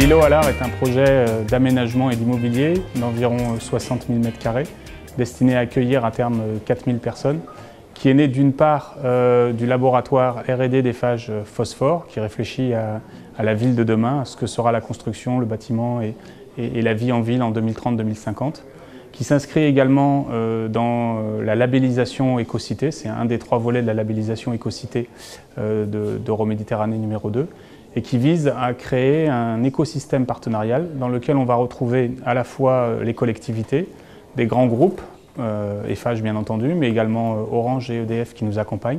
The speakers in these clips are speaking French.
L'îlot à l'Art est un projet d'aménagement et d'immobilier d'environ 60 000 m², destiné à accueillir à terme 4 000 personnes, qui est né d'une part du laboratoire R&D d'Eiffage Phosphore, qui réfléchit à la ville de demain, à ce que sera la construction, le bâtiment et la vie en ville en 2030-2050, qui s'inscrit également dans la labellisation Écocité. C'est un des 3 volets de la labellisation Écocité d'Euroméditerranée numéro 2, et qui vise à créer un écosystème partenarial dans lequel on va retrouver à la fois les collectivités, des grands groupes, Eiffage bien entendu, mais également Orange et EDF qui nous accompagnent,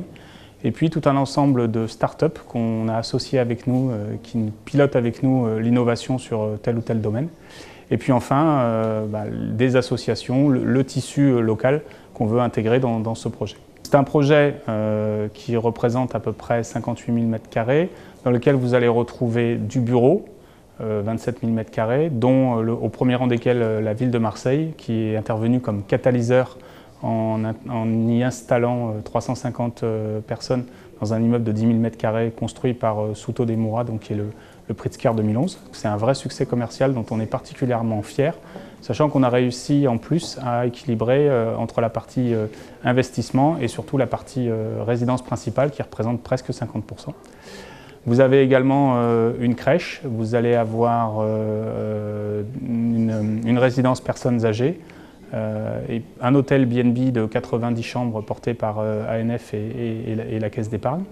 et puis tout un ensemble de start-up qu'on a associés avec nous, qui pilotent avec nous l'innovation sur tel ou tel domaine. Et puis enfin, des associations, le tissu local qu'on veut intégrer dans ce projet. C'est un projet qui représente à peu près 58 000 m², dans lequel vous allez retrouver du bureau, 27 000 m², dont au premier rang desquels la ville de Marseille, qui est intervenue comme catalyseur en y installant 350 personnes dans un immeuble de 10 000 m² construit par Souto Demura, donc qui est le Pritzker 2011. C'est un vrai succès commercial dont on est particulièrement fier, sachant qu'on a réussi en plus à équilibrer entre la partie investissement et surtout la partie résidence principale qui représente presque 50%. Vous avez également une crèche, vous allez avoir une résidence personnes âgées, et un hôtel B&B de 90 chambres porté par ANF et la Caisse d'épargne.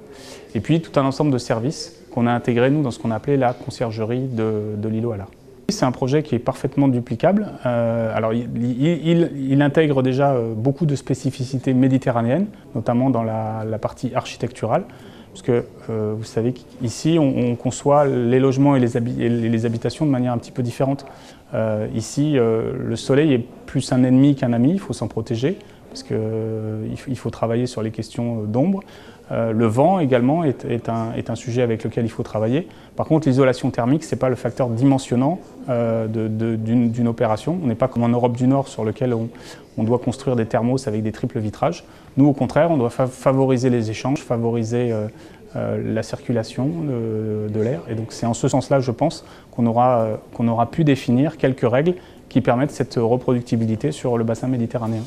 Et puis tout un ensemble de services qu'on a intégrés nous dans ce qu'on a appelé la conciergerie de l'îlot à l'Art. C'est un projet qui est parfaitement duplicable. Alors il intègre déjà beaucoup de spécificités méditerranéennes, notamment dans la partie architecturale. Parce que vous savez qu'ici, on conçoit les logements et les habitations de manière un petit peu différente. Ici, le soleil est plus un ennemi qu'un ami, il faut s'en protéger, parce qu'il faut travailler sur les questions d'ombre. Le vent également est un sujet avec lequel il faut travailler. Par contre, l'isolation thermique, ce n'est pas le facteur dimensionnant d'une opération. On n'est pas comme en Europe du Nord sur lequel on doit construire des thermos avec des triples vitrages. Nous, au contraire, on doit favoriser les échanges, favoriser la circulation de l'air. Et donc c'est en ce sens-là, je pense, qu'on aura pu définir quelques règles qui permettent cette reproductibilité sur le bassin méditerranéen.